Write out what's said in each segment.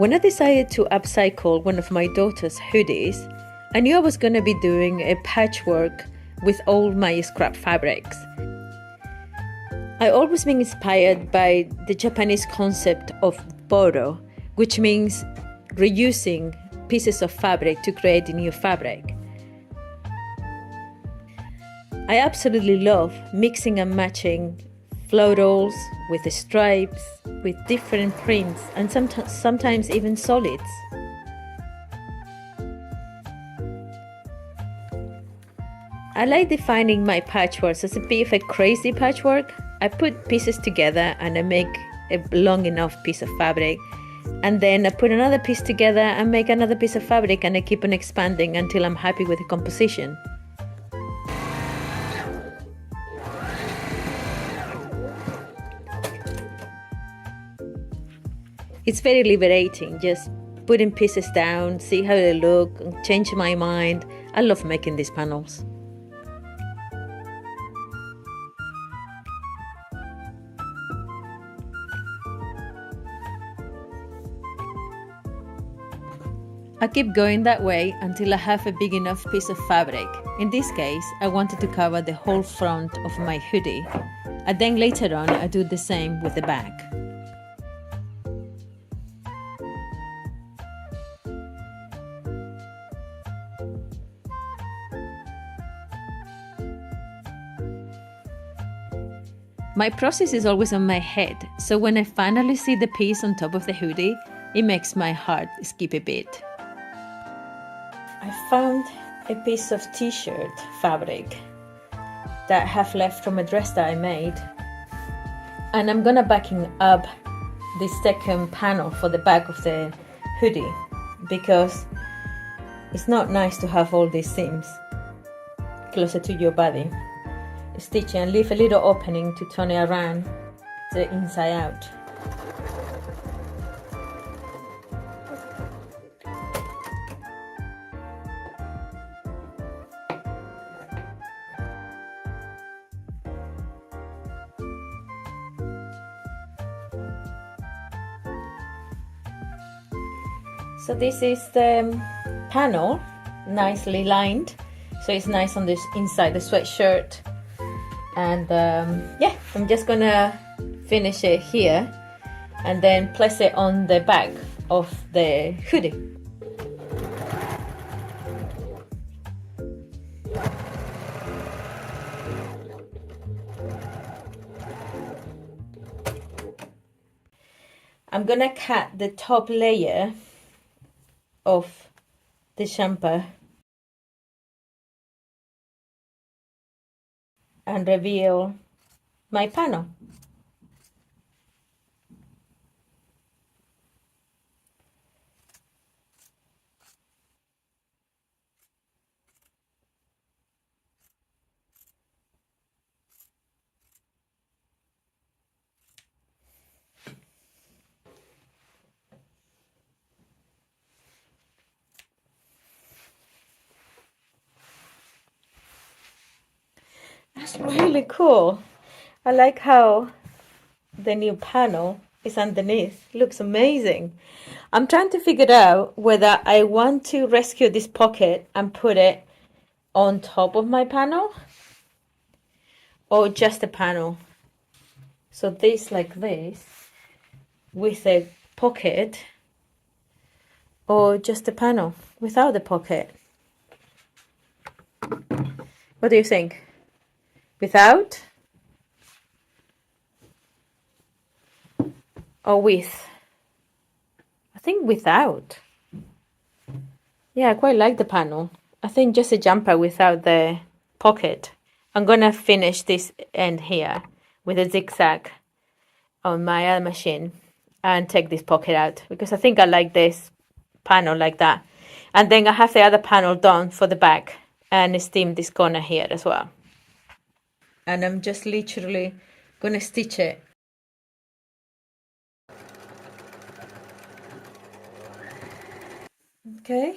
When I decided to upcycle one of my daughter's hoodies, I knew I was going to be doing a patchwork with all my scrap fabrics. I always been inspired by the Japanese concept of boro, which means reusing pieces of fabric to create a new fabric. I absolutely love mixing and matching florals with the stripes, with different prints, and sometimes even solids. I like defining my patchworks as a bit of a crazy patchwork. I put pieces together and I make a long enough piece of fabric, and then I put another piece together and make another piece of fabric, and I keep on expanding until I'm happy with the composition. It's very liberating, just putting pieces down, see how they look, change my mind. I love making these panels. I keep going that way until I have a big enough piece of fabric. In this case, I wanted to cover the whole front of my hoodie. And then later on, I do the same with the back. My process is always on my head, so when I finally see the piece on top of the hoodie, it makes my heart skip a beat. I found a piece of t-shirt fabric that I have left from a dress that I made, and I'm gonna backing up the second panel for the back of the hoodie because it's not nice to have all these seams closer to your body. Stitch and leave a little opening to turn it around the inside out. So this is the panel, nicely lined, so it's nice on this inside the sweatshirt. And yeah, I'm just gonna finish it here and then place it on the back of the hoodie. I'm gonna cut the top layer of the jumper and reveal my panel. That's really cool. I like how the new panel is underneath. Looks amazing. I'm trying to figure out whether I want to rescue this pocket and put it on top of my panel or just a panel. So this like this with a pocket, or just a panel without the pocket. What do you think? Without or with? I think without. Yeah, I quite like the panel. I think just a jumper without the pocket. I'm gonna finish this end here with a zigzag on my other machine and take this pocket out because I think I like this panel like that. And then I have the other panel done for the back and steam this corner here as well. And I'm just literally gonna stitch it. Okay,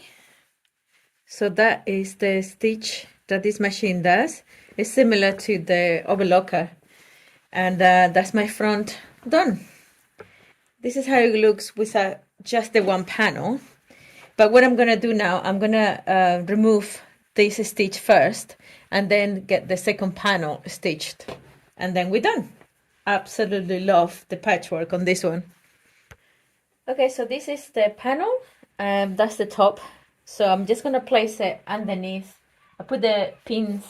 so that is the stitch that this machine does. It's similar to the overlocker, and that's my front done. This is how it looks just the one panel. But what I'm gonna do now, I'm gonna remove this stitch first and then get the second panel stitched, and then we're done. Absolutely love the patchwork on this one. Okay, so this is the panel, that's the top. So I'm just gonna place it underneath. I put the pins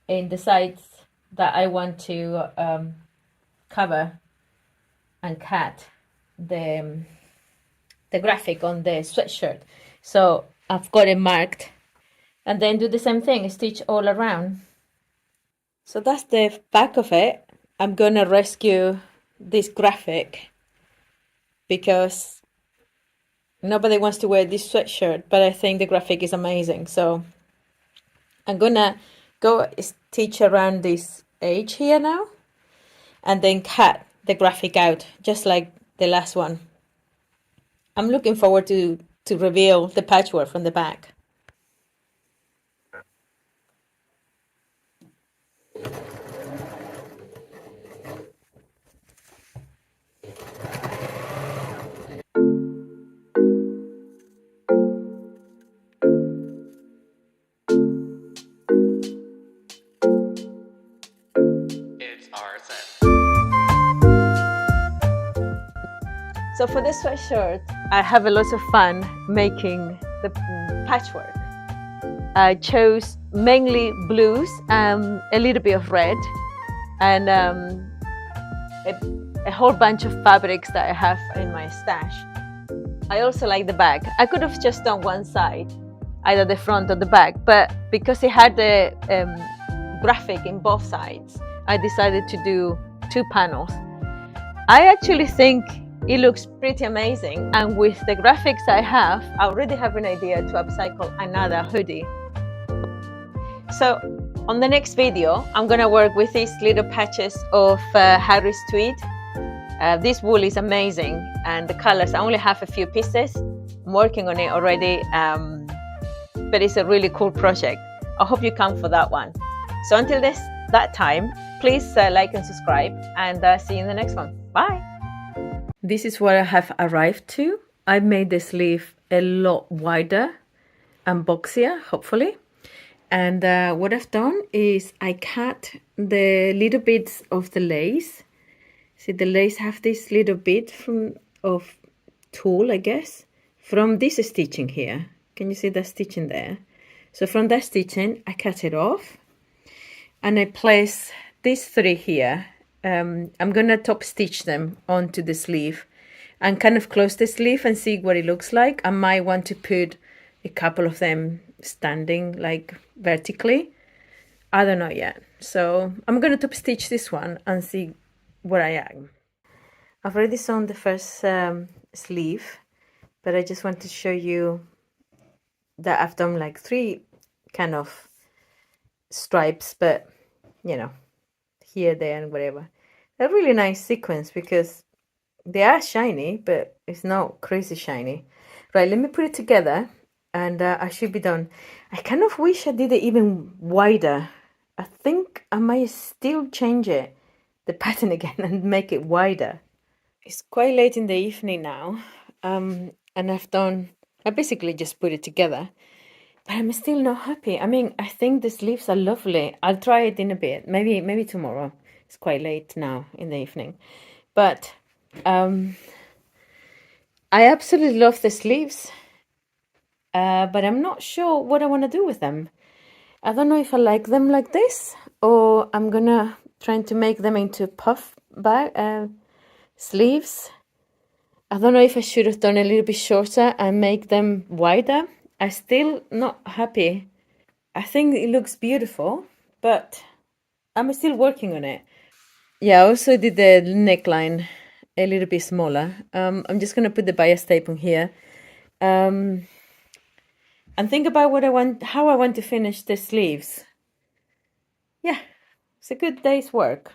in the sides that I want to cover and cut the graphic on the sweatshirt. So I've got it marked, and then do the same thing, stitch all around. So that's the back of it. I'm gonna rescue this graphic because nobody wants to wear this sweatshirt, but I think the graphic is amazing. So I'm gonna go stitch around this edge here now, and then cut the graphic out just like the last one. I'm looking forward to reveal the patchwork from the back. So for this sweatshirt, I have a lot of fun making the patchwork. I chose mainly blues, a little bit of red, and a whole bunch of fabrics that I have in my stash. I also like the back. I could have just done one side, either the front or the back, but because it had the graphic in both sides, I decided to do 2 panels. I actually think it looks pretty amazing, and with the graphics I have, I already have an idea to upcycle another hoodie. So on the next video, I'm gonna work with these little patches of Harris tweed. This wool is amazing, and the colors, I only have a few pieces. I'm working on it already, but it's a really cool project. I hope you come for that one. So until that time, please like and subscribe, and see you in the next one. Bye. This is where I have arrived to. I made the sleeve a lot wider and boxier, hopefully. And what I've done is I cut the little bits of the lace. See, the lace have this little bit of tulle, I guess, from this stitching here. Can you see that stitching there? So from that stitching, I cut it off, and I place these 3 here. I'm gonna top stitch them onto the sleeve and kind of close the sleeve and see what it looks like. I might want to put a couple of them standing like vertically. I don't know yet. So I'm gonna top stitch this one and see where I am. I've already sewn the first sleeve, but I just want to show you that I've done like 3 kind of stripes, but you know, here, there, and whatever. A really nice sequence because they are shiny, but it's not crazy shiny. Right, let me put it together, and I should be done. I kind of wish I did it even wider. I think I might still change it, the pattern again, and make it wider. It's quite late in the evening now, and I basically just put it together, but I'm still not happy. I mean, I think the sleeves are lovely. I'll try it in a bit, maybe tomorrow. It's quite late now in the evening, but I absolutely love the sleeves, but I'm not sure what I want to do with them. I don't know if I like them like this, or I'm gonna try to make them into puff bag sleeves. I don't know if I should have done a little bit shorter and make them wider. I'm still not happy. I think it looks beautiful, but I'm still working on it. Yeah, I also did the neckline a little bit smaller. I'm just gonna put the bias tape on here, and think about how I want to finish the sleeves. Yeah, it's a good day's work.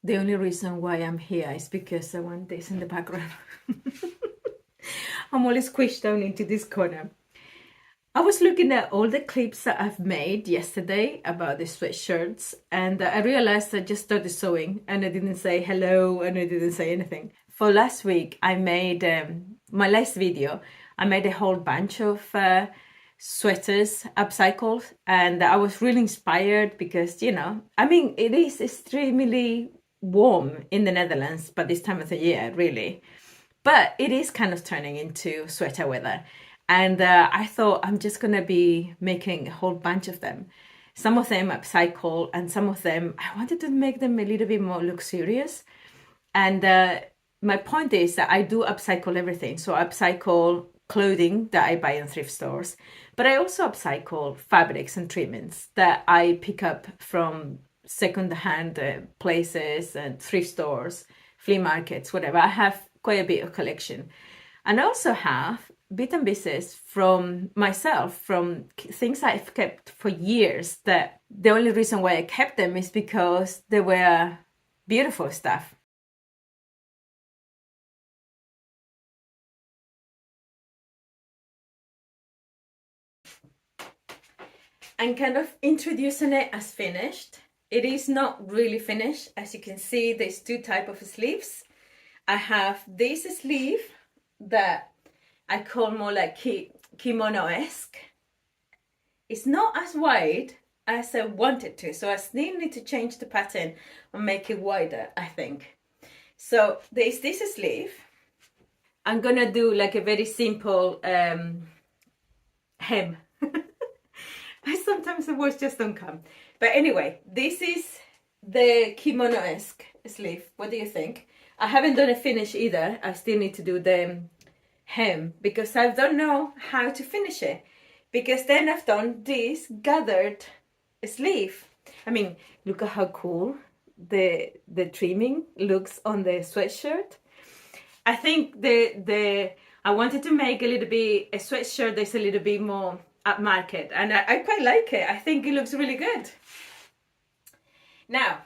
The only reason why I'm here is because I want this in the background. I'm always squished down into this corner. I was looking at all the clips that I've made yesterday about the sweatshirts, and I realized I just started sewing and I didn't say hello and I didn't say anything. for last week, I made my last video. I made a whole bunch of sweaters upcycled, and I was really inspired because, you know, I mean, it is extremely warm in the Netherlands, but this time of the year, really. But it is kind of turning into sweater weather. And I thought I'm just going to be making a whole bunch of them. Some of them upcycle, and some of them, I wanted to make them a little bit more luxurious. And my point is that I do upcycle everything. So I upcycle clothing that I buy in thrift stores, but I also upcycle fabrics and treatments that I pick up from second-hand places and thrift stores, flea markets, whatever. I have quite a bit of collection. And I also have bits and pieces from myself, from things I've kept for years, that the only reason why I kept them is because they were beautiful stuff. I'm kind of introducing it as finished. It is not really finished. As you can see, there's two types of sleeves. I have this sleeve that I call more like kimono-esque. It's not as wide as I want it to, so I still need to change the pattern and make it wider, I think. So there's this sleeve. I'm gonna do like a very simple hem. Sometimes the words just don't come. But anyway, this is the kimono-esque sleeve. What do you think? I haven't done a finish either. I still need to do the hem because I don't know how to finish it. Because then I've done this gathered sleeve. I mean, look at how cool the trimming looks on the sweatshirt. I think I wanted to make a little bit a sweatshirt that's a little bit more upmarket, and I quite like it. I think it looks really good. Now,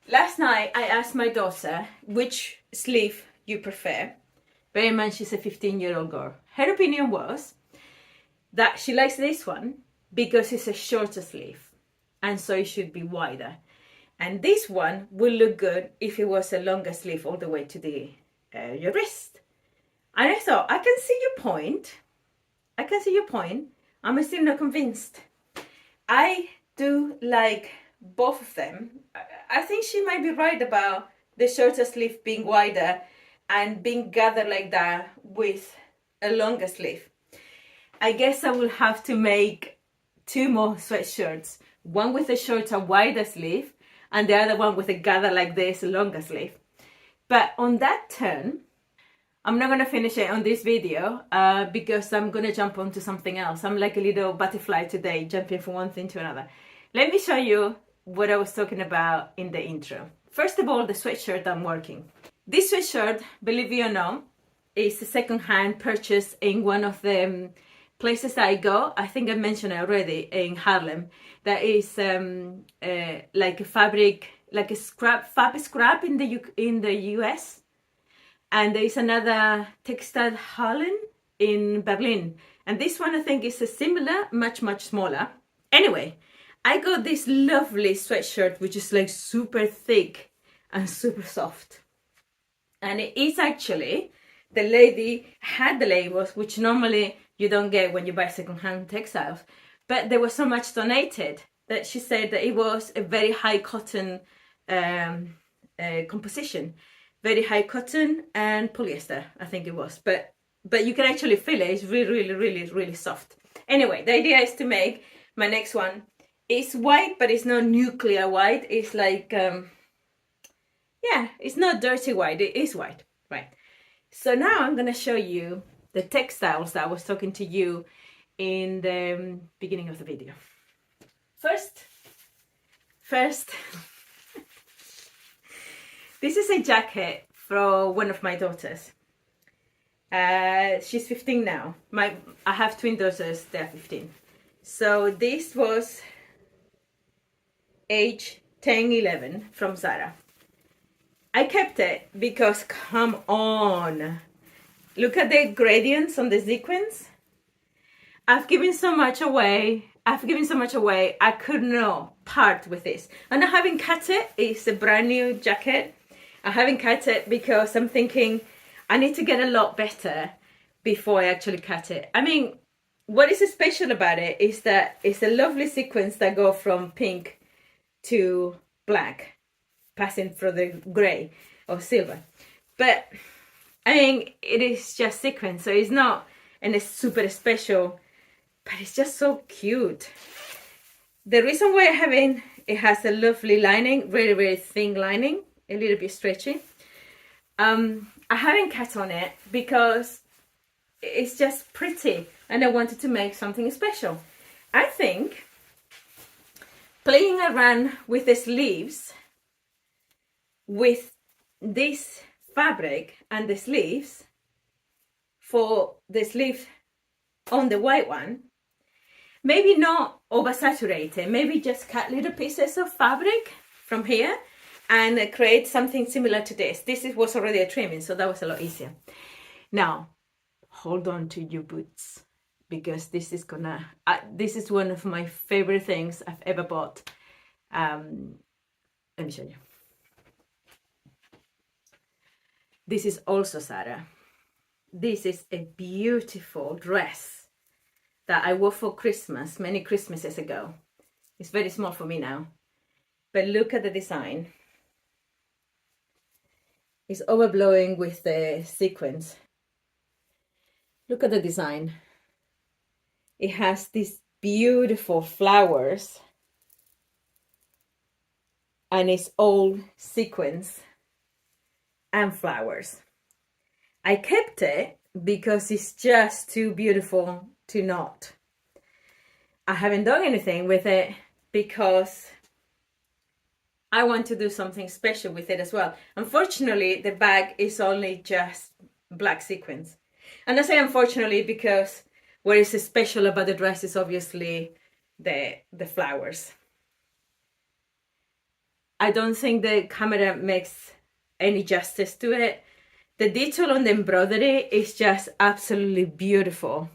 last night I asked my daughter which sleeve you prefer. Bear in mind she's a 15-year-old girl. Her opinion was that she likes this one because it's a shorter sleeve, and so it should be wider. And this one will look good if it was a longer sleeve all the way to the your wrist. And I thought, I can see your point. I can see your point. I'm still not convinced. I do like both of them. I think she might be right about the shorter sleeve being wider and being gathered like that with a longer sleeve. I guess I will have to make two more sweatshirts. One with a shorter, wider sleeve, and the other one with a gather like this, longer sleeve. But on that turn, I'm not gonna finish it on this video because I'm gonna jump onto something else. I'm like a little butterfly today, jumping from one thing to another. Let me show you what I was talking about in the intro. First of all, the sweatshirt I'm working. This sweatshirt, believe it or not, is a second-hand purchase in one of the places that I go. I think I mentioned it already, in Harlem. That is like a fabric, like a fab scrap in the US. And there is another textile Harlem in Berlin. And this one I think is a similar, much smaller. Anyway, I got this lovely sweatshirt, which is like super thick and super soft. And it is actually, the lady had the labels, which normally you don't get when you buy secondhand textiles. But there was so much donated that she said that it was a very high cotton composition. Very high cotton and polyester, I think it was. But you can actually feel it. It's really soft. Anyway, the idea is to make my next one. It's white, but it's not nuclear white. It's like, yeah, it's not dirty white. It is white, right? So now I'm going to show you the textiles that I was talking to you in the beginning of the video. First, this is a jacket for one of my daughters. She's 15 now. I have twin daughters, they're 15. So this was age 10, 11 from Zara. I kept it because, come on, look at the gradients on the sequins. I've given so much away. I could not part with this. And I haven't cut it. It's a brand new jacket. I haven't cut it because I'm thinking I need to get a lot better before I actually cut it. I mean, what is special about it is that it's a lovely sequence that go from pink to black, passing through the gray or silver. But I mean, it is just sequence, so it's not and it's super special, but it's just so cute. The reason why I haven't, it has a lovely lining, really, really thin lining, a little bit stretchy. I haven't cut on it because it's just pretty and I wanted to make something special. I think playing around with the sleeves, with this fabric and the sleeves, for the sleeve on the white one, maybe not oversaturated, maybe just cut little pieces of fabric from here and create something similar to this. This was already a trimming, so that was a lot easier. Now, hold on to your boots, because this is gonna, this is one of my favorite things I've ever bought. Let me show you. This is also Zara. This is a beautiful dress that I wore for Christmas many Christmases ago. It's very small for me now, but look at the design. It's overblowing with the sequins. Look at the design. It has these beautiful flowers and it's all sequins and flowers. I kept it because it's just too beautiful to not. I haven't done anything with it because I want to do something special with it as well. Unfortunately, the bag is only just black sequins. And I say unfortunately because what is special about the dress is obviously the flowers. I don't think the camera makes any justice to it. The detail on the embroidery is just absolutely beautiful.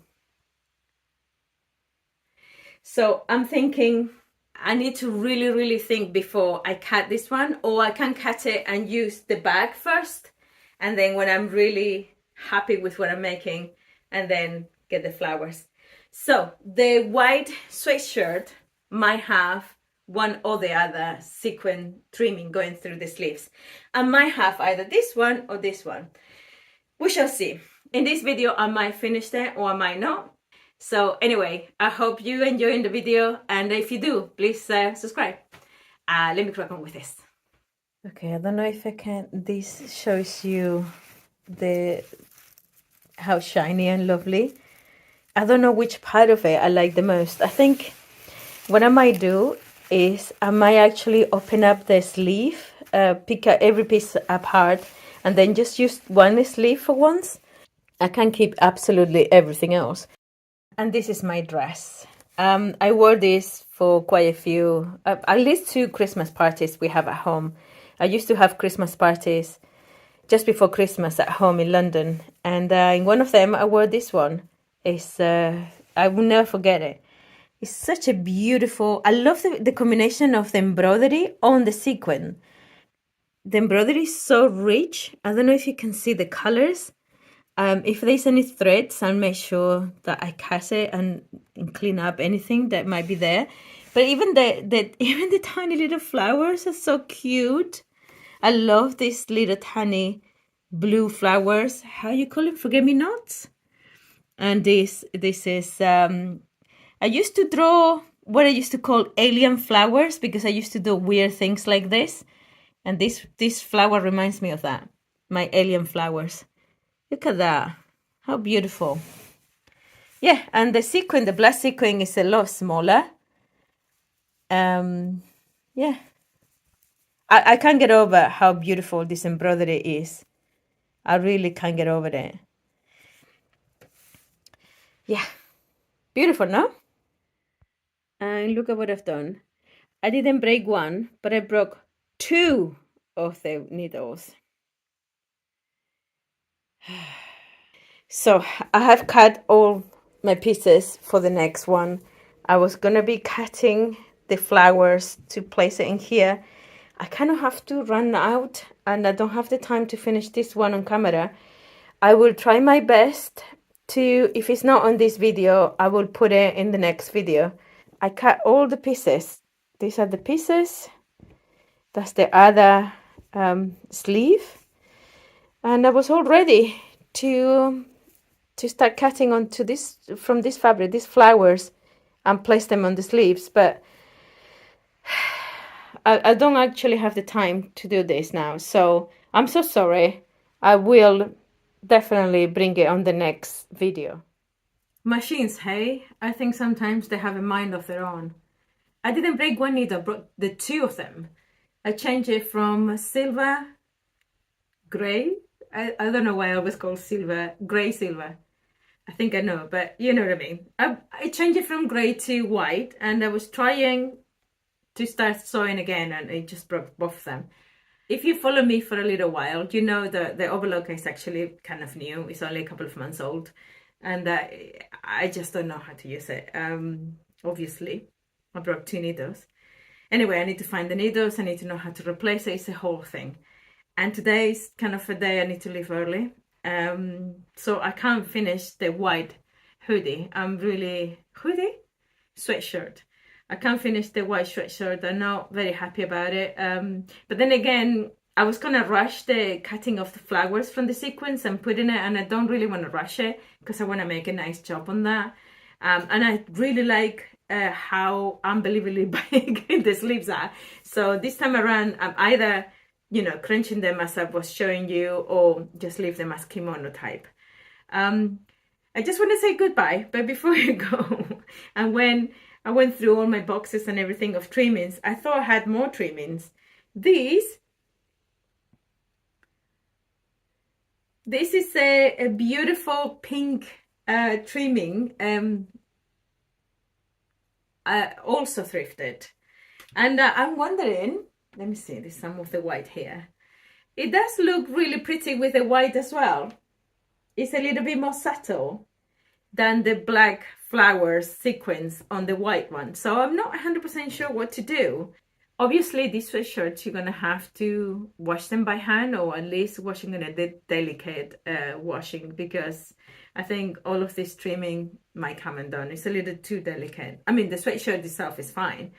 So I'm thinking I need to really, really think before I cut this one, or I can cut it and use the bag first. And then when I'm really happy with what I'm making, and then get the flowers. So the white sweatshirt might have one or the other sequin trimming going through the sleeves. I might have either this one or this one. We shall see. In this video, I might finish that or I might not. So anyway, I hope you enjoyed the video, and if you do, please subscribe. Let me crack on with this. Okay, I don't know if I can, this shows you how shiny and lovely. I don't know which part of it I like the most. I think what I might do is I might actually open up the sleeve, pick out every piece apart, and then just use one sleeve for once. I can keep absolutely everything else. And this is my dress. I wore this for quite a few, at least 2 Christmas parties we have at home. I used to have Christmas parties just before Christmas at home in London. And in one of them, I wore this one. It's, I will never forget it. It's such a beautiful, I love the combination of the embroidery on the sequin. The embroidery is so rich. I don't know if you can see the colors. If there's any threads, I'll make sure that I cut it and clean up anything that might be there. But even the tiny little flowers are so cute. I love these little tiny blue flowers. How you call it? Forget-me-nots. And this is I used to draw what I used to call alien flowers because I used to do weird things like this. And this flower reminds me of that. My alien flowers. Look at that. How beautiful. Yeah, and the sequin, the black sequin is a lot smaller. Yeah. I can't get over how beautiful this embroidery is. I really can't get over it. Yeah. Beautiful, no? And look at what I've done. I didn't break one, but I broke 2 of the needles. So I have cut all my pieces for the next one. I was gonna be cutting the flowers to place it in here, I kind of have to run out and I don't have the time to finish this one on camera. I will try my best to, if it's not on this video, I will put it in the next video. I cut all the pieces. These are the pieces. That's the other sleeve. And I was all ready to start cutting onto this, from this fabric, these flowers, and place them on the sleeves. But I don't actually have the time to do this now. So I'm so sorry. I will definitely bring it on the next video. Machines, hey? I think sometimes they have a mind of their own. I didn't break one needle, I broke the two of them. I changed it from silver, grey. I don't know why I always call silver, grey silver. I think I know, but you know what I mean. I changed it from grey to white, and I was trying to start sewing again, and it just broke both of them. If you follow me for a little while, you know that the overlocker is actually kind of new. It's only a couple of months old, and I just don't know how to use it. Obviously, I broke two needles. Anyway, I need to find the needles. I need to know how to replace it. It's a whole thing. And today is kind of a day I need to leave early. So I can't finish the white hoodie. Sweatshirt. I can't finish the white sweatshirt. I'm not very happy about it. But then again, I was gonna rush the cutting of the flowers from the sequins and putting it, and I don't really want to rush it because I want to make a nice job on that. And I really like how unbelievably big the sleeves are. So this time around, I'm either, you know, crunching them as I was showing you, or just leave them as kimono type. I just want to say goodbye, but before I go, and when I went through all my boxes and everything of trimmings, I thought I had more trimmings. This is a beautiful pink trimming, also thrifted. And I'm wondering, let me see, there's some of the white here. It does look really pretty with the white as well. It's a little bit more subtle than the black flowers sequence on the white one. So I'm not 100% sure what to do. Obviously, these sweatshirts, you're going to have to wash them by hand, or at least washing in a delicate washing, because I think all of this trimming might come undone. It's a little too delicate. I mean, the sweatshirt itself is fine.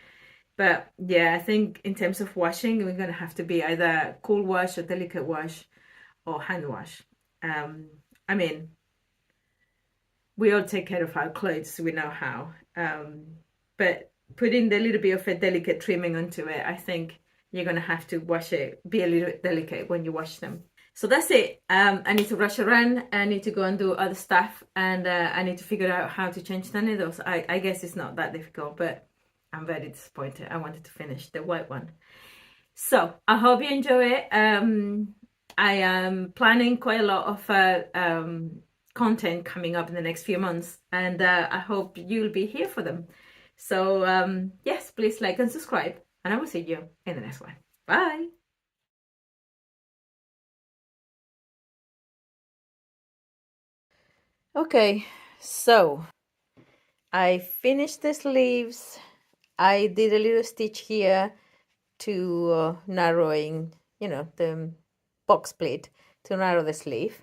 But yeah, I think in terms of washing, we're going to have to be either cool wash or delicate wash or hand wash. I mean, we all take care of our clothes, so we know how. But putting a little bit of a delicate trimming onto it, I think you're going to have to wash it, be a little bit delicate when you wash them. So that's it. I need to rush around. I need to go and do other stuff, and I need to figure out how to change the needles. I guess it's not that difficult, but I'm very disappointed. I wanted to finish the white one. So I hope you enjoy it. I am planning quite a lot of content coming up in the next few months, and I hope you'll be here for them. So yes, please like and subscribe, and I will see you in the next one. Bye. Okay, so I finished the sleeves. I did a little stitch here to narrowing, you know, the box pleat to narrow the sleeve.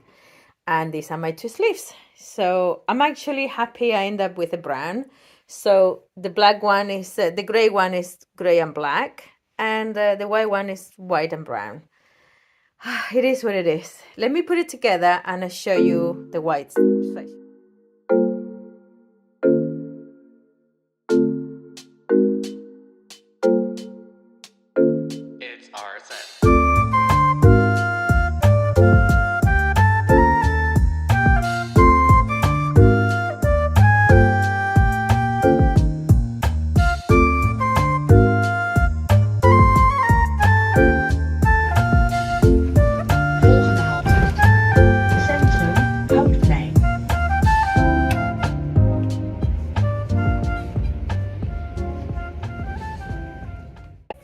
And these are my two sleeves. So I'm actually happy I end up with a brown. So the black one is, the gray one is gray and black, and the white one is white and brown. It is what it is. Let me put it together and I'll show you the white side.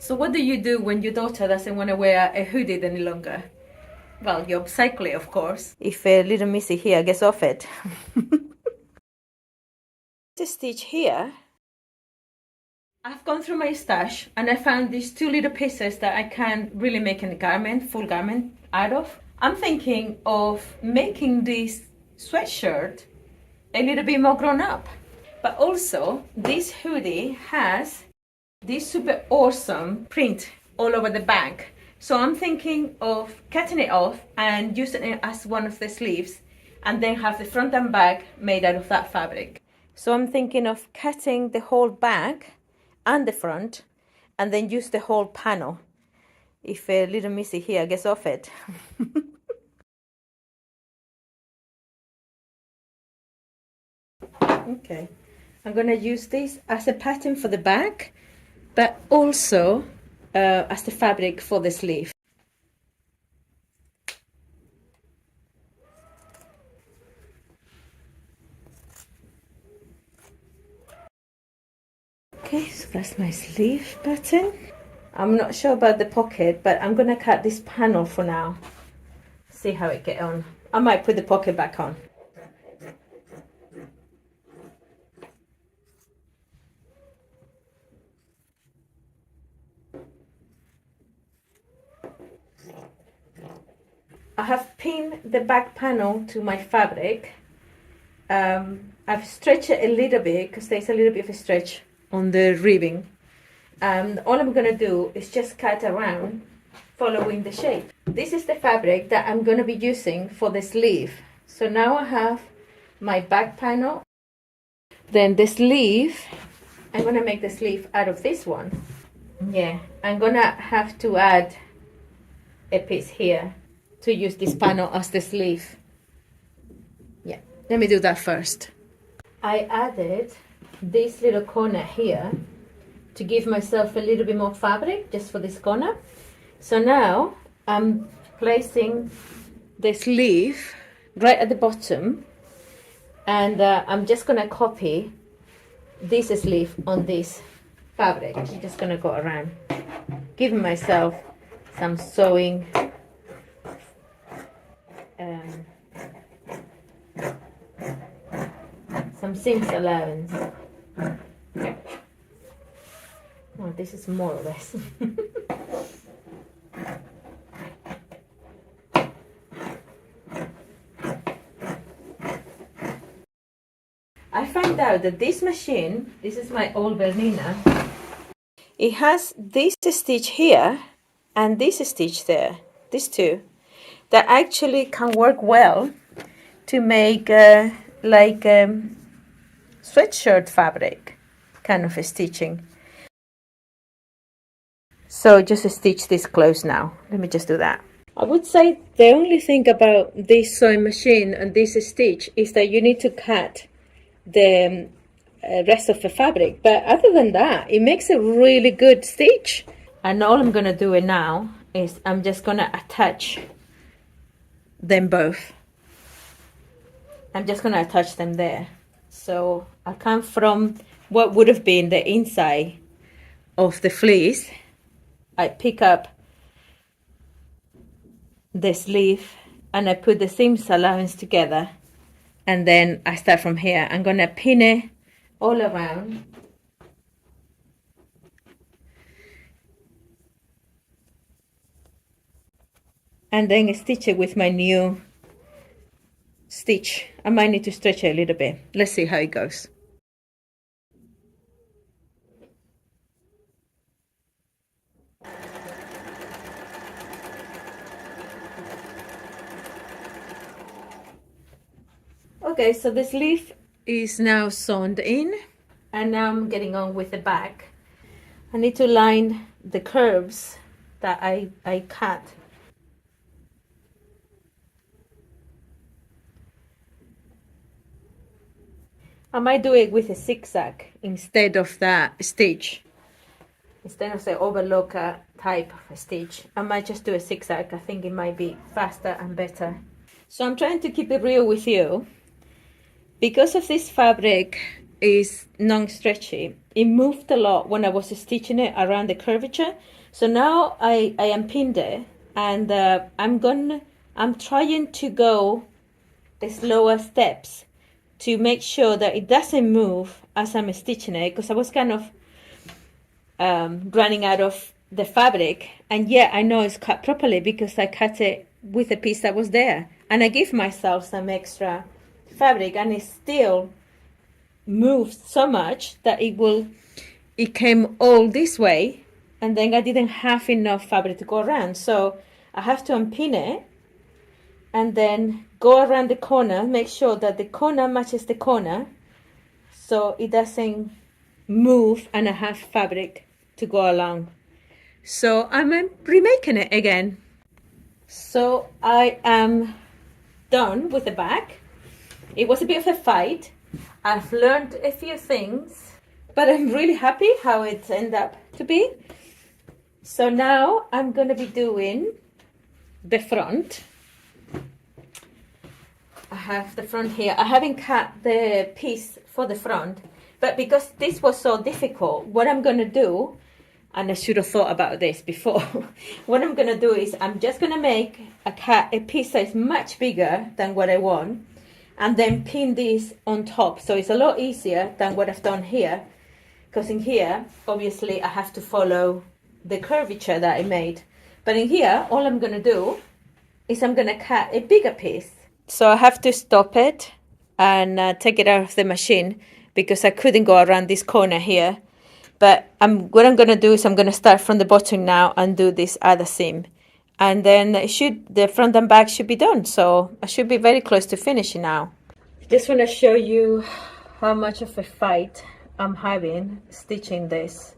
So what do you do when your daughter doesn't want to wear a hoodie any longer? Well, you upcycle it, of course. If a little Missy here gets off it. The stitch here. I've gone through my stash and I found these two little pieces that I can really make a garment, full garment out of. I'm thinking of making this sweatshirt a little bit more grown up. But also, this hoodie has this super awesome print all over the back. So I'm thinking of cutting it off and using it as one of the sleeves and then have the front and back made out of that fabric. So I'm thinking of cutting the whole back and the front and then use the whole panel. If a little Missy here gets off it. Okay, I'm gonna use this as a pattern for the back, but also as the fabric for the sleeve. Okay, so that's my sleeve pattern. I'm not sure about the pocket, but I'm gonna cut this panel for now. See how it get on. I might put the pocket back on. I have pinned the back panel to my fabric. I've stretched it a little bit because there's a little bit of a stretch on the ribbing. All I'm gonna do is just cut around following the shape. This is the fabric that I'm gonna be using for the sleeve. So now I have my back panel. Then the sleeve, I'm gonna make the sleeve out of this one. Yeah, I'm gonna have to add a piece here to use this panel as the sleeve. Yeah, let me do that first. I added this little corner here to give myself a little bit more fabric just for this corner. So now I'm placing the sleeve right at the bottom and I'm just gonna copy this sleeve on this fabric. I'm just gonna go around, giving myself some sewing some seams allowance. Well, this is more or less. I found out that this machine, this is my old Bernina, it has this stitch here and this stitch there, these two, that actually can work well to make like sweatshirt fabric kind of a stitching. So just stitch this close now. Let me just do that. I would say the only thing about this sewing machine and this stitch is that you need to cut the rest of the fabric, but other than that it makes a really good stitch. And all I'm gonna do now is I'm just gonna attach them both. I'm just gonna attach them there. So I come from what would have been the inside of the fleece. I pick up the sleeve and I put the seams allowance together, and then I start from here. I'm gonna pin it all around. And then stitch it with my new stitch. I might need to stretch it a little bit. Let's see how it goes. Okay, so the sleeve is now sewn in, and now I'm getting on with the back. I need to line the curves that I cut. I might do it with a zigzag instead of that stitch. Instead of the overlocker type of a stitch, I might just do a zigzag. I think it might be faster and better. So I'm trying to keep it real with you. Because of this fabric is non-stretchy, it moved a lot when I was stitching it around the curvature. So now I am pinned it, and I'm trying to go the slower steps to make sure that it doesn't move as I'm stitching it, because I was kind of running out of the fabric. And yeah, I know it's cut properly because I cut it with a piece that was there, and I give myself some extra fabric, and it still moved so much that it came all this way, and then I didn't have enough fabric to go around, so I have to unpin it and then go around the corner, make sure that the corner matches the corner so it doesn't move and I have fabric to go along. So I'm remaking it again. So I am done with the back. It was a bit of a fight. I've learned a few things, but I'm really happy how it ended up to be. So now I'm going to be doing the front. I have the front here. I haven't cut the piece for the front, but because this was so difficult, what I'm going to do, and I should have thought about this before, what I'm going to do is I'm just going to make a piece that is much bigger than what I want, and then pin this on top. So it's a lot easier than what I've done here, because in here, obviously I have to follow the curvature that I made. But in here, all I'm going to do is I'm going to cut a bigger piece. So I have to stop it and take it out of the machine because I couldn't go around this corner here. But what I'm going to do is I'm going to start from the bottom now and do this other seam. And then the front and back should be done. So I should be very close to finishing now. Just want to show you how much of a fight I'm having stitching this.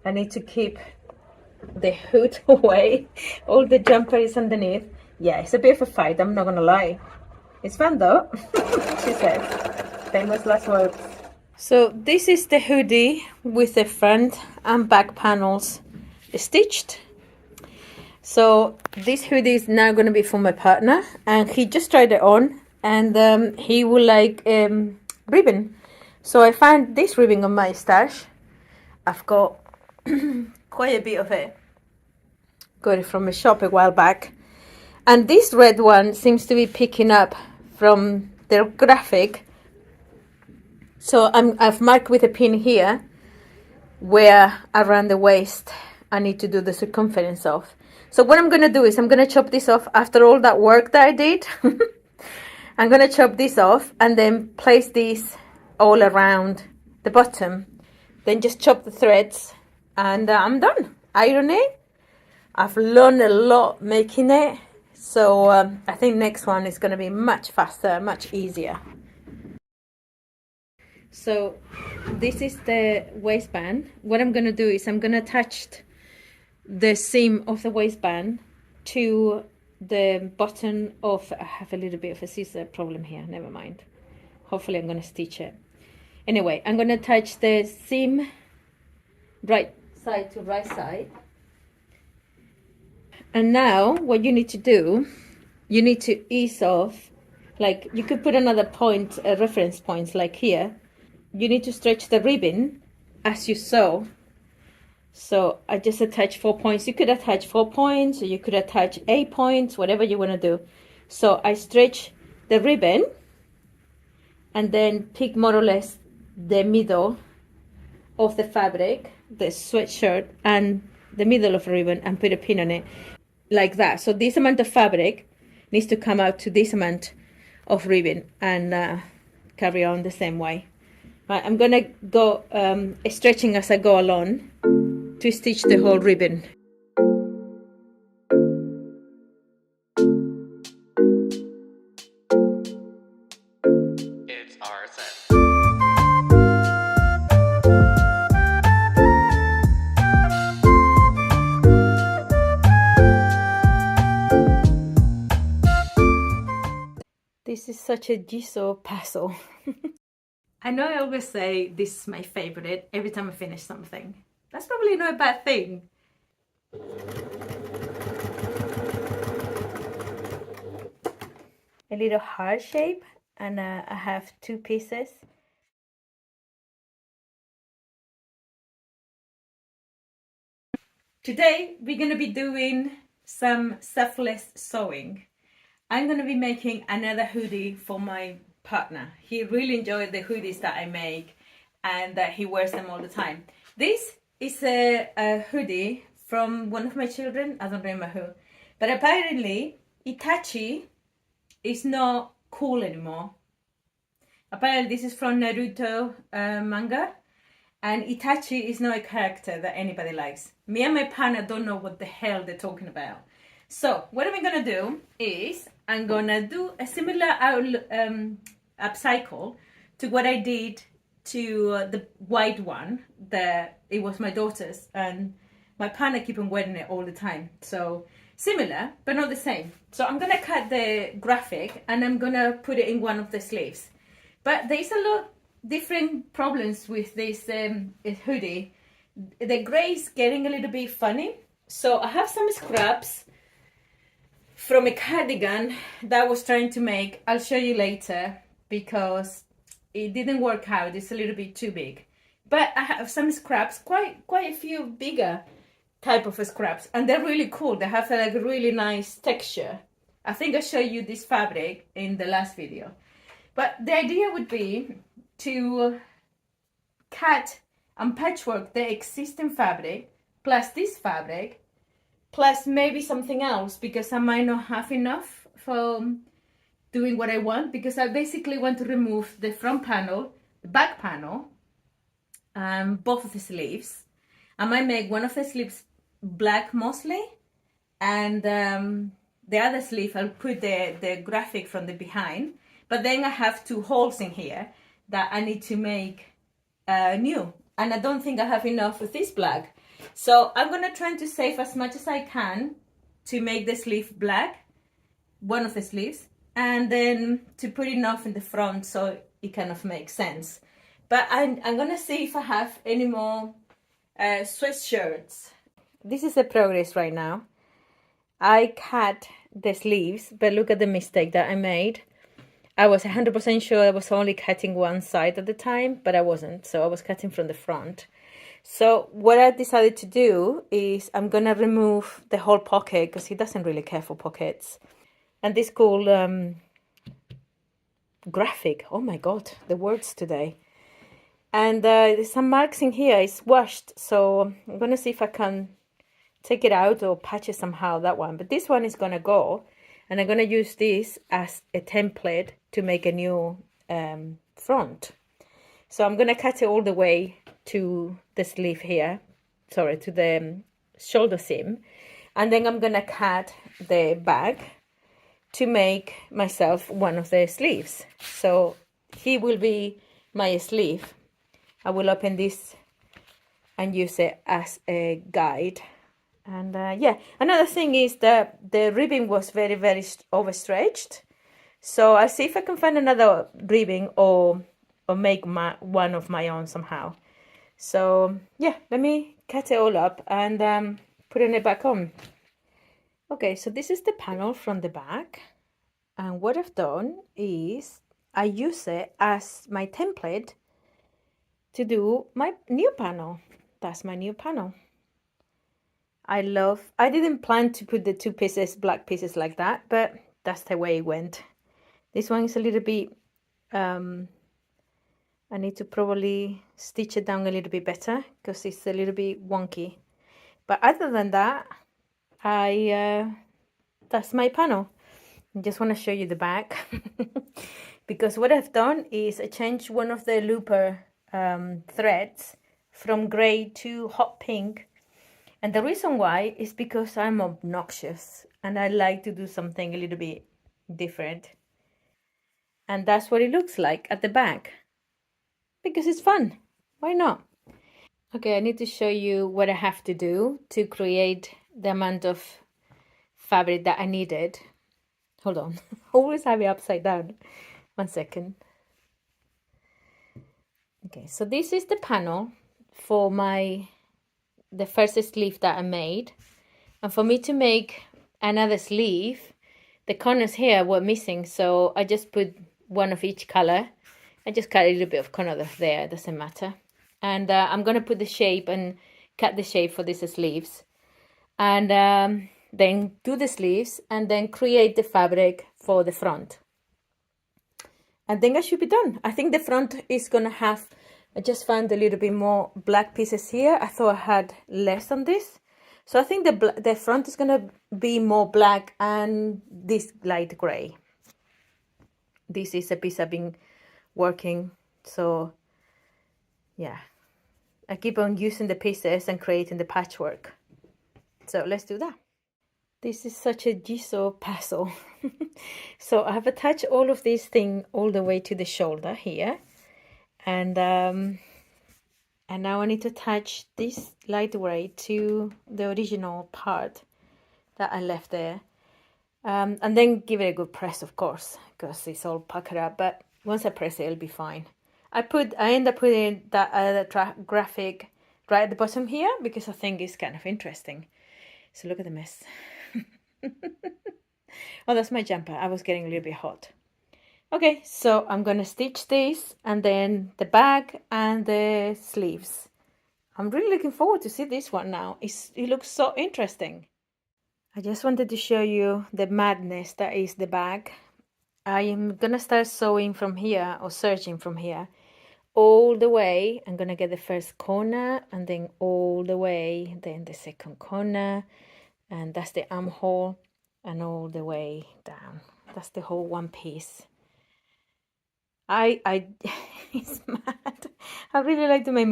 I need to keep the hood away. All the jumper is underneath. Yeah, it's a bit of a fight, I'm not gonna lie. It's fun though, she said. Famous last words. So this is the hoodie with the front and back panels stitched. So this hoodie is now gonna be for my partner, and he just tried it on, and he would like ribbon. So I found this ribbon on my stash. I've got quite a bit of it. Got it from a shop a while back. And this red one seems to be picking up from the graphic. So I've marked with a pin here where around the waist I need to do the circumference of. So what I'm going to do is I'm going to chop this off after all that work that I did. I'm going to chop this off and then place this all around the bottom. Then just chop the threads and I'm done. Iron it. I've learned a lot making it. So I think next one is going to be much faster, much easier. So this is the waistband. What I'm going to do is I'm going to attach the seam of the waistband to the bottom of, I have a little bit of a scissor problem here, never mind. Hopefully I'm going to stitch it. Anyway, I'm going to attach the seam right side to right side. And now what you need to do, you need to ease off, like you could put another point, reference points like here. You need to stretch the ribbon as you sew. So I just attach 4 points. You could attach 4 points, or you could attach 8 points, whatever you want to do. So I stretch the ribbon and then pick more or less the middle of the fabric, the sweatshirt, and the middle of the ribbon, and put a pin on it. Like that. So this amount of fabric needs to come out to this amount of ribbon, and carry on the same way. Right, I'm gonna go stretching as I go along to stitch the whole ribbon. It's our set. This is such a jigsaw puzzle. I know I always say this is my favorite every time I finish something. That's probably not a bad thing. A little heart shape, and I have 2 pieces. Today we're going to be doing some selfless sewing. I'm going to be making another hoodie for my partner. He really enjoyed the hoodies that I make, and that he wears them all the time. This It's a hoodie from one of my children. I don't remember who. But apparently, Itachi is not cool anymore. Apparently, this is from Naruto manga. And Itachi is not a character that anybody likes. Me and my partner don't know what the hell they're talking about. So, what I'm going to do is, I'm going to do a similar upcycle to what I did to the white one. It was my daughter's, and my partner keep on wearing it all the time. So, similar, but not the same. So, I'm going to cut the graphic, and I'm going to put it in one of the sleeves. But there's a lot different problems with this hoodie. The gray is getting a little bit funny. So, I have some scraps from a cardigan that I was trying to make. I'll show you later because it didn't work out. It's a little bit too big. But I have some scraps, quite a few bigger type of scraps, and they're really cool. They have like a really nice texture. I think I showed you this fabric in the last video. But the idea would be to cut and patchwork the existing fabric plus this fabric plus maybe something else, because I might not have enough for doing what I want, because I basically want to remove the front panel, the back panel, both of the sleeves. I might make one of the sleeves black mostly, and the other sleeve I'll put the graphic from the behind, but then I have 2 holes in here that I need to make new, and I don't think I have enough with this black. So I'm gonna try to save as much as I can to make the sleeve black, one of the sleeves, and then to put enough in the front so it kind of makes sense. But I'm gonna see if I have any more sweatshirts. This is the progress right now. I cut the sleeves, but look at the mistake that I made. I was 100% sure I was only cutting one side at the time, but I wasn't. So I was cutting from the front. So what I decided to do is I'm going to remove the whole pocket, because he doesn't really care for pockets. And this cool graphic. Oh my God, the words today. And there's some marks in here. It's washed. So I'm going to see if I can take it out or patch it somehow, that one. But this one is going to go. And I'm going to use this as a template to make a new front. So I'm going to cut it all the way to the sleeve here. Sorry, to the shoulder seam. And then I'm going to cut the back to make myself one of the sleeves. So he will be my sleeve. I will open this and use it as a guide. And yeah, another thing is that the ribbing was very overstretched. So I'll see if I can find another ribbing or make one of my own somehow. So yeah, let me cut it all up and putting it back on. Okay, so this is the panel from the back. And what I've done is I use it as my template to do my new panel. That's my new panel. I didn't plan to put the 2 pieces, black pieces like that, but that's the way it went. This one is a little bit, I need to probably stitch it down a little bit better because it's a little bit wonky. But other than that, that's my panel. I just want to show you the back because what I've done is I changed one of the looper threads from gray to hot pink. And the reason why is because I'm obnoxious and I like to do something a little bit different. And that's what it looks like at the back. Because it's fun. Why not? Okay, I need to show you what I have to do to create the amount of fabric that I needed. Hold on. Always have it upside down. 1 second. Okay, so this is the panel for the first sleeve that I made. And for me to make another sleeve, the corners here were missing, so I just put one of each color. I just cut a little bit of corner there, it doesn't matter. And I'm going to put the shape and cut the shape for these sleeves. And then do the sleeves and then create the fabric for the front. And then I should be done. I think the front is going to have I just found a little bit more black pieces here. I thought I had less on this. So I think the front is going to be more black and this light gray. This is a piece I've been working. So yeah, I keep on using the pieces and creating the patchwork. So let's do that. This is such a jigsaw puzzle. So I have attached all of these things all the way to the shoulder here. And now I need to attach this light gray to the original part that I left there. And then give it a good press, of course, because it's all puckered up. But once I press it, it'll be fine. I end up putting that graphic right at the bottom here because I think it's kind of interesting. So look at the mess. Oh, that's my jumper. I was getting a little bit hot. Okay, so I'm gonna stitch this and then the back and the sleeves. I'm really looking forward to see this one now. It looks so interesting. I just wanted to show you the madness that is the bag. I am gonna start sewing from here or serging from here all the way. I'm gonna get the first corner and then all the way, then the second corner, and that's the armhole, and all the way down. That's the whole one piece. It's mad. I really like to make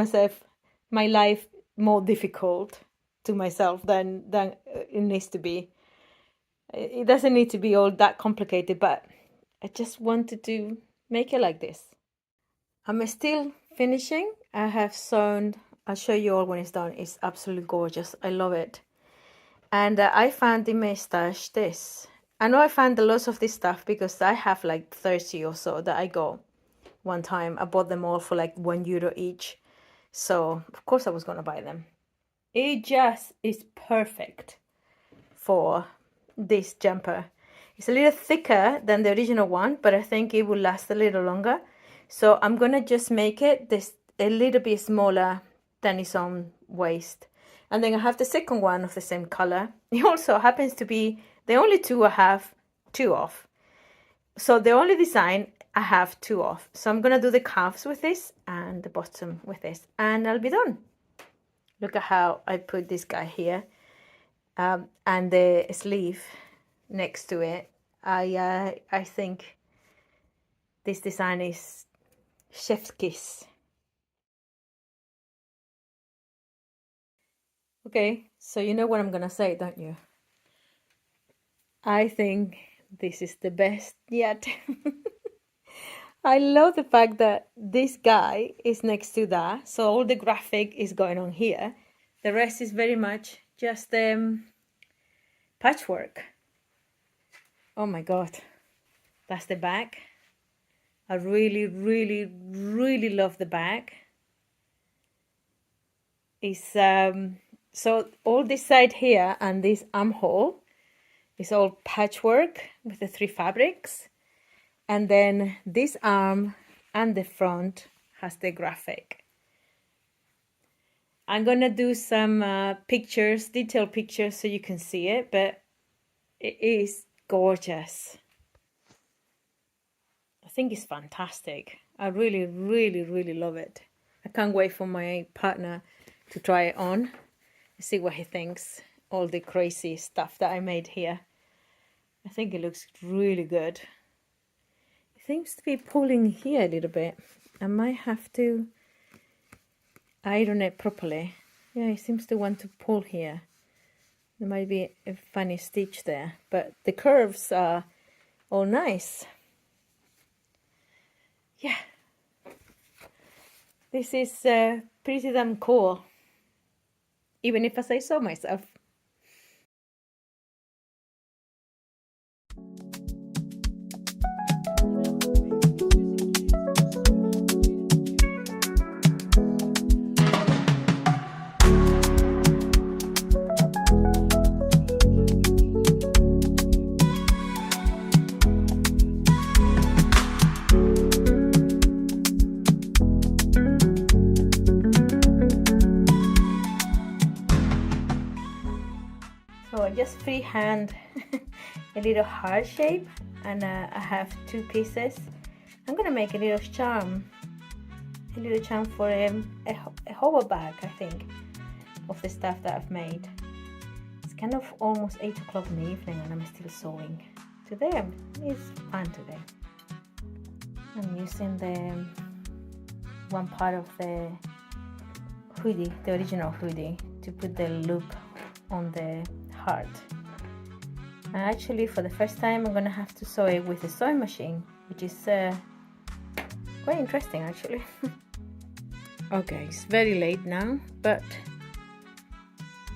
my life more difficult to myself than it needs to be. It doesn't need to be all that complicated, but I just wanted to make it like this. I'm still finishing. I have sewn. I'll show you all when it's done. It's absolutely gorgeous. I love it. And I found in my stash this. I know I found lots of this stuff because I have like 30 or so that I got one time. I bought them all for like €1 each. So of course I was gonna buy them. It just is perfect for this jumper. It's a little thicker than the original one, but I think it will last a little longer. So I'm gonna just make it this a little bit smaller than its own waist. And then I have the second one of the same color. It also happens to be the only two I have two of. So the only design I have two of. So I'm gonna do the calves with this and the bottom with this, and I'll be done. Look at how I put this guy here, and the sleeve next to it. I think this design is chef's kiss. Okay, so you know what I'm gonna say, don't you? I think this is the best yet. I love the fact that this guy is next to that, so all the graphic is going on here. The rest is very much just patchwork. Oh my god, that's the back. I really, really, really love the back. It's so all this side here and this armhole is all patchwork with the 3 fabrics. And then this arm and the front has the graphic. I'm gonna do some pictures, detailed pictures, so you can see it, but it is gorgeous. I think it's fantastic. I really, really, really love it. I can't wait for my partner to try it on, see what he thinks. All the crazy stuff that I made here. I think it looks really good. It seems to be pulling here a little bit. I might have to iron it properly. Yeah, it seems to want to pull here. There might be a funny stitch there, but the curves are all nice. Yeah, this is pretty damn cool, even if I say so myself. So I just freehand a little heart shape, and I have 2 pieces. I'm gonna make a little charm a little charm for a hover bag, I think, of the stuff that I've made. It's kind of almost 8 o'clock in the evening and I'm still sewing. Today it's fun today. I'm using the one part of the hoodie, the original hoodie, to put the loop on the heart. And actually for the first time I'm gonna have to sew it with a sewing machine, which is quite interesting actually. Okay, it's very late now, but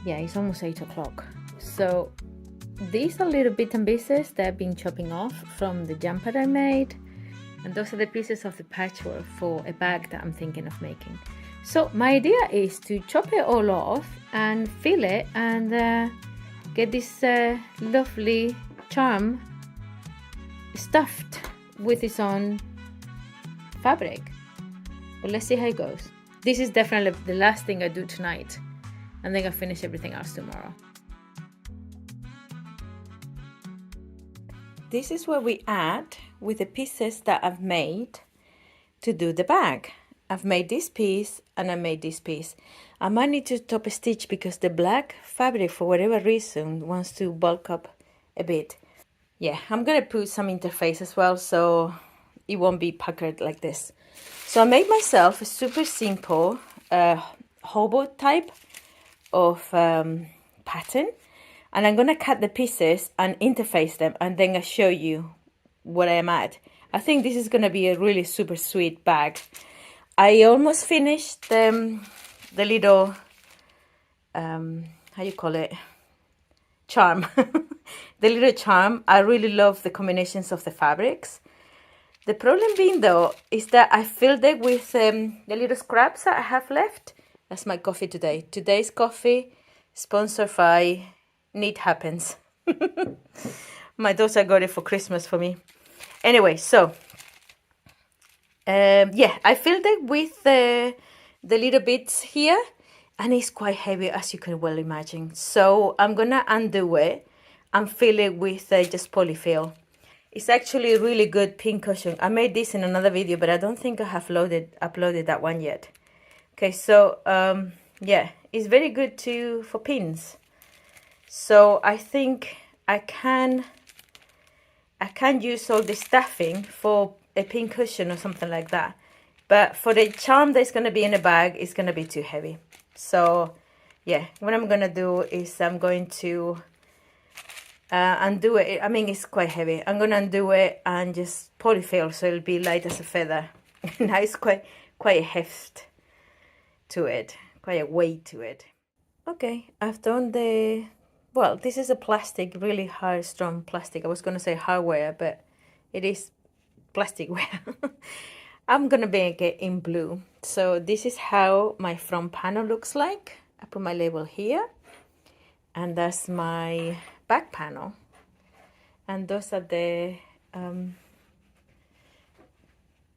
yeah, it's almost 8 o'clock. So these are little bits and pieces that I've been chopping off from the jumper I made, and those are the pieces of the patchwork for a bag that I'm thinking of making. So my idea is to chop it all off and fill it and get this lovely charm stuffed with its own fabric. But let's see how it goes. This is definitely the last thing I do tonight, and then I'll finish everything else tomorrow. This is what we add with the pieces that I've made to do the bag. I've made this piece and I made this piece. I might need to top a stitch because the black fabric, for whatever reason, wants to bulk up a bit. Yeah, I'm gonna put some interface as well so it won't be puckered like this. So I made myself a super simple hobo type of pattern, and I'm gonna cut the pieces and interface them, and then I'll show you what I'm at. I think this is gonna be a really super sweet bag. I almost finished the little how you call it, charm. The little charm. I really love the combinations of the fabrics. The problem being though is that I filled it with the little scraps that I have left. That's my coffee today. Today's coffee sponsored by Knit Happens. My daughter got it for Christmas for me. Anyway, so yeah, I filled it with the little bits here, and it's quite heavy as you can well imagine. So I'm gonna undo it and fill it with just polyfill. It's actually a really good pin cushion. I made this in another video, but I don't think I have uploaded that one yet. Okay, so yeah, it's very good for pins. So I think I can use all the stuffing for a pin cushion or something like that. But for the charm that's going to be in a bag, it's going to be too heavy. So yeah, what I'm going to do is I'm going to undo it. I mean, it's quite heavy. I'm going to undo it and just polyfill so it'll be light as a feather. Now it's quite a heft to it, quite a weight to it. Okay, I've done the, well, this is a plastic, really hard, strong plastic. I was going to say hardware, but it is plasticware. I'm going to make it in blue. So this is how my front panel looks like. I put my label here, and that's my back panel. And those are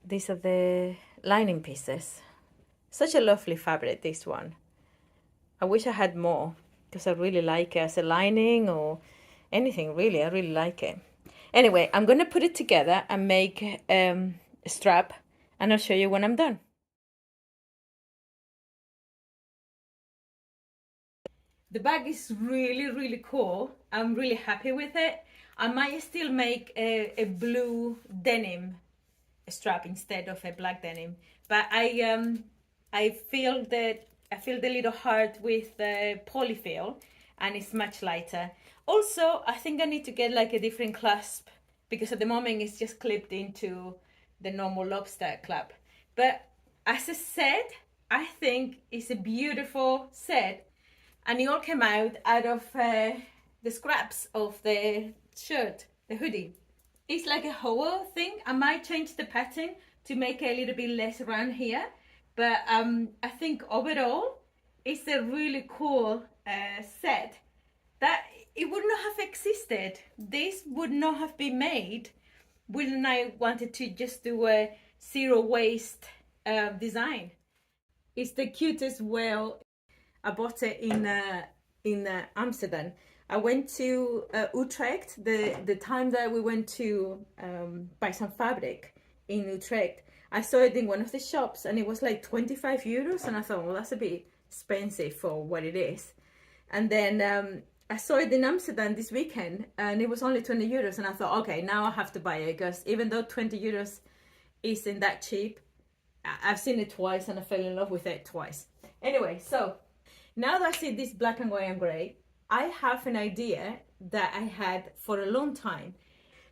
these are the lining pieces. Such a lovely fabric, this one. I wish I had more because I really like it as a lining or anything, really. I really like it. Anyway, I'm going to put it together and make a strap, and I'll show you when I'm done. The bag is really cool. I'm really happy with it. I might still make a blue denim strap instead of a black denim, but I feel the little heart with the polyfill, and it's much lighter. Also, I think I need to get like a different clasp because at the moment it's just clipped into the normal lobster clasp. But as a set, I think it's a beautiful set, and it all came out of the scraps of the shirt, the hoodie. It's like a whole thing. I might change the pattern to make it a little bit less around here, but I think overall it's a really cool set that it would not have existed. This would not have been made when I wanted to just do a zero waste design. It's the cutest. Well, I bought it in Amsterdam. I went to Utrecht the time that we went to buy some fabric. in Utrecht. I saw it in one of the shops and it was like 25 euros, and I thought, well, that's a bit expensive for what it is. And then I saw it in Amsterdam this weekend and it was only 20 euros, and I thought, okay, now I have to buy it, because even though 20 euros isn't that cheap, I've seen it twice and I fell in love with it twice. Anyway, so now that I see this black and white and gray, I have an idea that I had for a long time.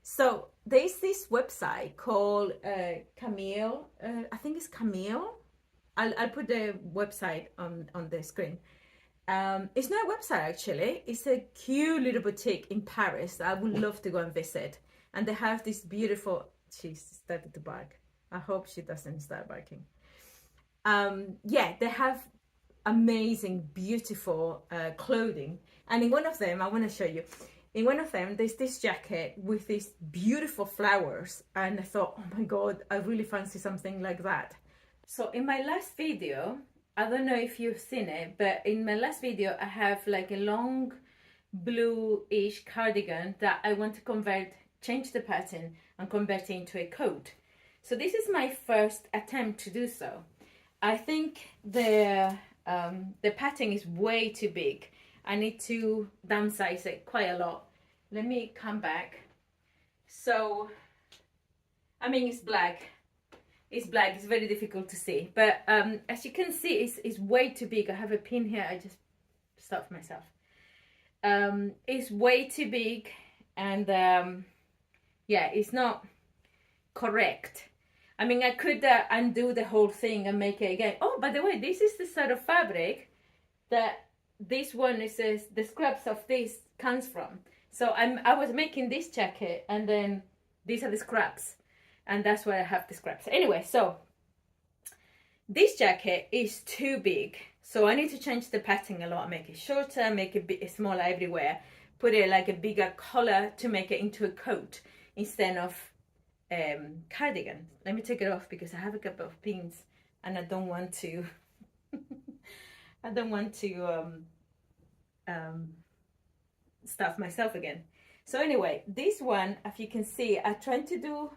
So there's this website called Camille, I think it's Camille. I'll put the website on the screen. It's not a website actually, it's a cute little boutique in Paris that I would love to go and visit. And they have this beautiful, she started to bark. I hope she doesn't start barking. Yeah, they have amazing, beautiful clothing. And in one of them, I want to show you. In one of them, there's this jacket with these beautiful flowers. And I thought, oh my God, I really fancy something like that. So in my last video, I don't know if you've seen it, but in my last video, I have like a long blue-ish cardigan that I want to change the pattern and convert it into a coat. So this is my first attempt to do so. I think the pattern is way too big. I need to downsize it quite a lot. Let me come back. So, I mean, it's black. It's black, it's very difficult to see. But as you can see, it's way too big. I have a pin here, I just stopped myself. It's way too big, and yeah, it's not correct. I mean, I could undo the whole thing and make it again. Oh, by the way, this is the sort of fabric that this one is the scraps of this comes from. So I was making this jacket, and then these are the scraps, and that's why I have the scraps. Anyway, so this jacket is too big, so I need to change the pattern a lot, make it shorter, make it a bit smaller everywhere, put it like a bigger collar to make it into a coat instead of cardigan. Let me take it off because I have a couple of pins and I don't want to I don't want to stuff myself again. So anyway, this one, as you can see, I tried to do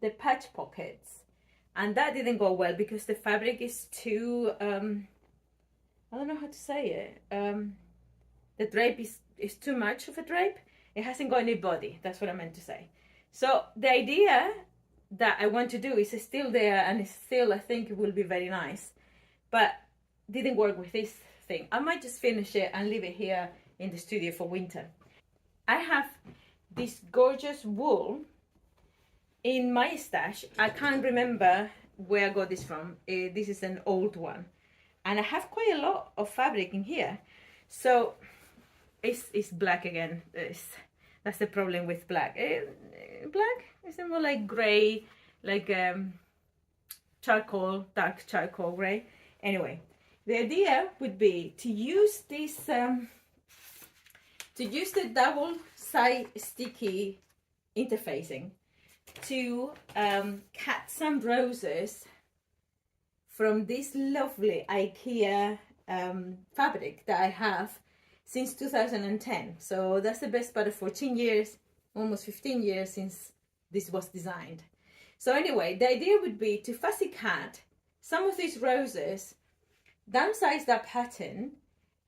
the patch pockets, and that didn't go well because the fabric is too I don't know how to say it. The drape is too much of a drape. It hasn't got any body. That's what I meant to say. So the idea that I want to do is still there, and it's still, I think it will be very nice, but didn't work with this thing. I might just finish it and leave it here in the studio for winter. I have this gorgeous wool in my stash. I can't remember where I got this from. This is an old one, and I have quite a lot of fabric in here. So it's black again. That's the problem with black. Black is more like gray, like charcoal, dark charcoal gray. Anyway, the idea would be to use this, to use the double side sticky interfacing to cut some roses from this lovely IKEA fabric that I have since 2010. So that's the best part of 14 years, almost 15 years since this was designed. So anyway, the idea would be to fussy cut some of these roses, downsize that pattern,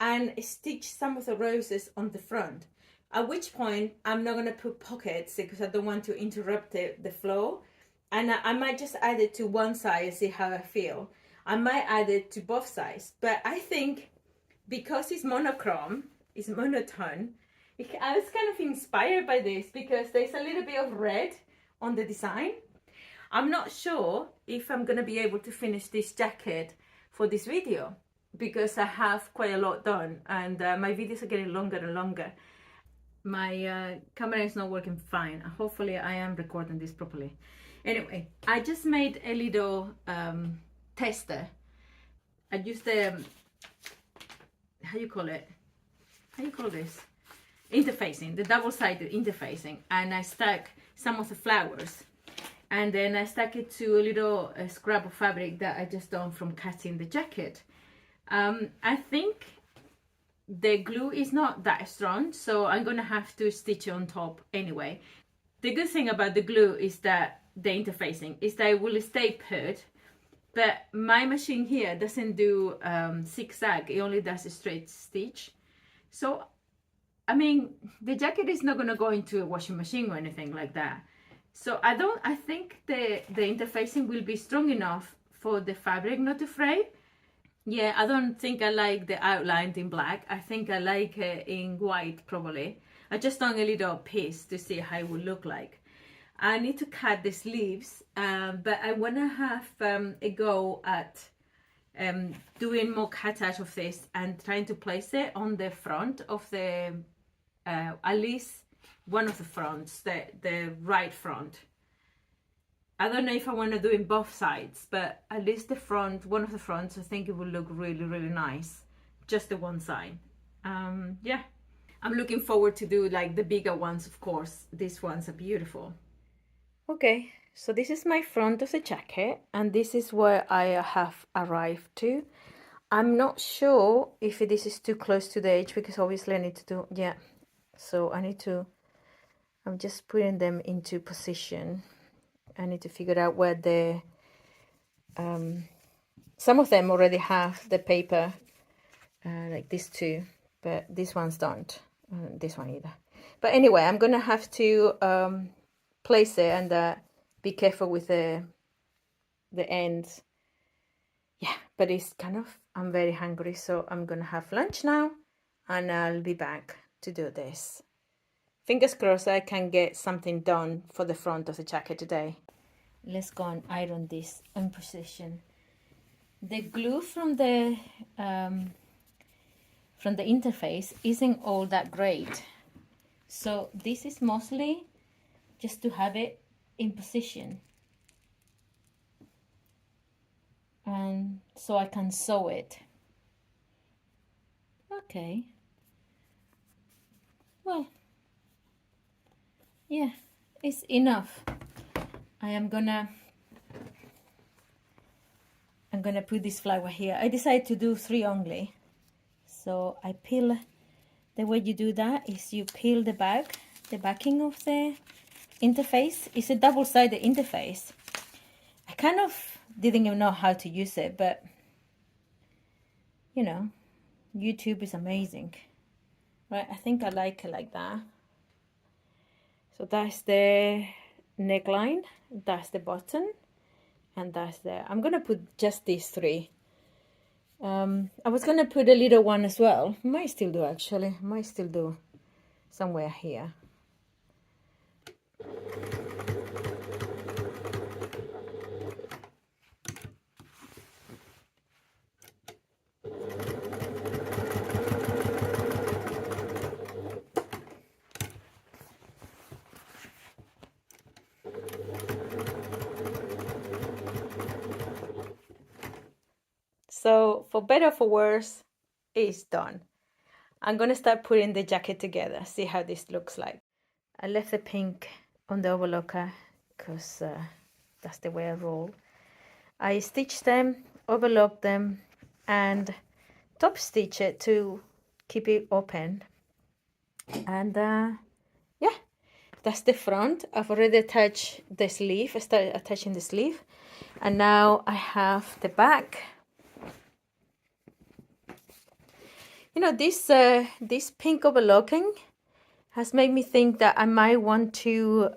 and stitch some of the roses on the front. At which point, I'm not going to put pockets because I don't want to interrupt the flow. And I might just add it to one side and see how I feel. I might add it to both sides. But I think because it's monochrome, it's monotone, I was kind of inspired by this because there's a little bit of red on the design. I'm not sure if I'm going to be able to finish this jacket for this video because I have quite a lot done, and my videos are getting longer and longer. My camera is not working fine. Hopefully I am recording this properly. Anyway, I just made a little tester. I used the, how you call it? How you call this? Interfacing, the double-sided interfacing, and I stuck some of the flowers, and then I stuck it to a little scrap of fabric that I just done from cutting the jacket. I think the glue is not that strong, so I'm gonna have to stitch it on top anyway. The good thing about the glue is that the interfacing is that it will stay put, but my machine here doesn't do zigzag, it only does a straight stitch. So I mean, the jacket is not going to go into a washing machine or anything like that. So I think the interfacing will be strong enough for the fabric not to fray. Yeah, I don't think I like the outline in black. I think I like it in white probably. I just done a little piece to see how it would look like. I need to cut the sleeves, but I want to have a go at doing more cutout of this and trying to place it on the front of the at least one of the fronts, the right front. I don't know if I want to do in both sides, but at least the front, one of the fronts, I think it will look really, really nice. Just the one side. Yeah, I'm looking forward to do like the bigger ones, of course. These ones are beautiful. Okay, so this is my front of the jacket, and this is where I have arrived to. I'm not sure if this is too close to the edge, because obviously I need to do, yeah. So I need to, I'm just putting them into position. I need to figure out where the, some of them already have the paper, like these two, but these ones don't, this one either. But anyway, I'm gonna have to place it and be careful with the ends. Yeah, but it's kind of, I'm very hungry, so I'm gonna have lunch now and I'll be back to do this. Fingers crossed I can get something done for the front of the jacket today. Let's go and iron this in position. The glue from the interface isn't all that great, so this is mostly just to have it in position, and so I can sew it. Okay, well, yeah, it's enough. I'm gonna put this flower here. I decided to do 3 only. So I peel, the way you do that is you peel the backing of the interface. It's a double-sided interface. I kind of didn't even know how to use it, but you know, YouTube is amazing. Right, I think I like it like that. So that's the neckline, that's the button, and that's there. I'm gonna put just these 3. I was gonna put a little one as well. Might still do, actually. Might still do somewhere here. So for better or for worse, it's done. I'm gonna start putting the jacket together, see how this looks like. I left the pink on the overlocker because that's the way I roll. I stitched them, overlocked them, and top stitch it to keep it open. And yeah, that's the front. I've already attached the sleeve. I started attaching the sleeve, and now I have the back. You know, this pink overlocking has made me think that I might want to,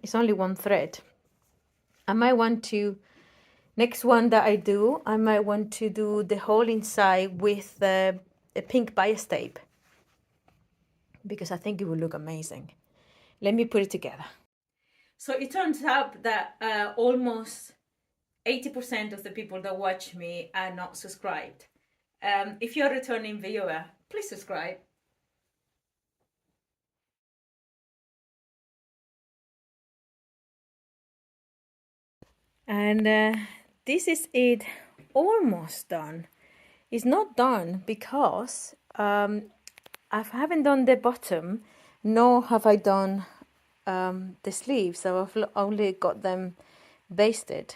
it's only 1 thread. I might want to, next one that I do, I might want to do the whole inside with a pink bias tape, because I think it will look amazing. Let me put it together. So it turns out that almost 80% of the people that watch me are not subscribed. If you're a returning viewer, please subscribe. And this is it, almost done. It's not done because I haven't done the bottom, nor have I done the sleeves. So I've only got them basted.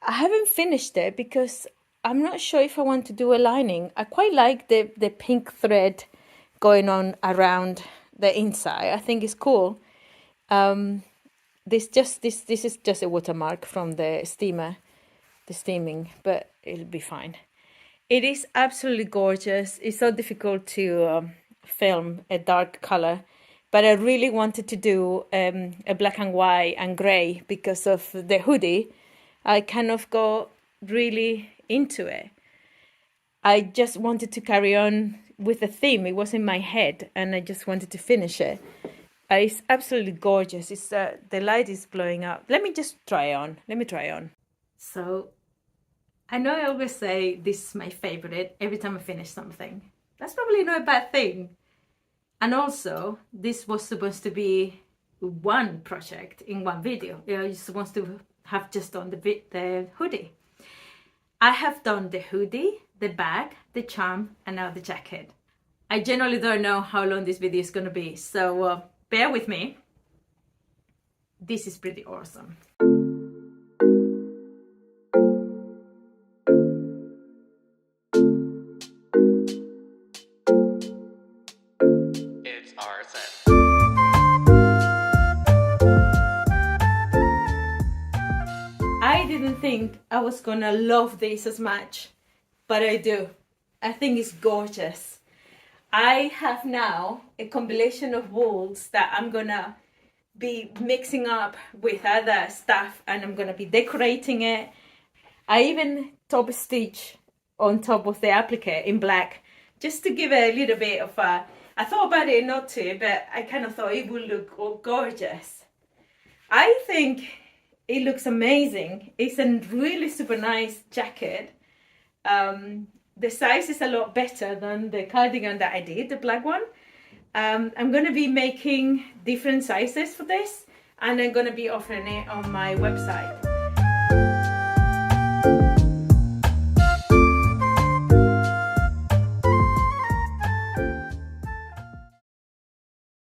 I haven't finished it because I'm not sure if I want to do a lining. I quite like the pink thread going on around the inside. I think it's cool. This is just a watermark from the steaming, but it'll be fine. It is absolutely gorgeous. It's so difficult to film a dark color, but I really wanted to do a black and white and gray because of the hoodie. I kind of got really into it. I just wanted to carry on with the theme. It was in my head and I just wanted to finish it. It's absolutely gorgeous. It's the light is blowing up. Let me just try on. Let me try on. So I know I always say this is my favorite every time I finish something. That's probably not a bad thing. And also, this was supposed to be one project in one video. You're supposed to have just done the hoodie. I have done the hoodie, the bag, the charm, and now the jacket. I generally don't know how long this video is going to be, so bear with me. This is pretty awesome. It's our set. I didn't think I was gonna love this as much, but I do. I think it's gorgeous. I have now a compilation of wools that I'm gonna be mixing up with other stuff and I'm gonna be decorating it. I even top stitch on top of the applique in black just to give it a little bit of a, I thought about it not to, but I kind of thought it would look gorgeous. I think it looks amazing. It's a really super nice jacket. The size is a lot better than the cardigan that I did, the black one. I'm going to be making different sizes for this and I'm going to be offering it on my website.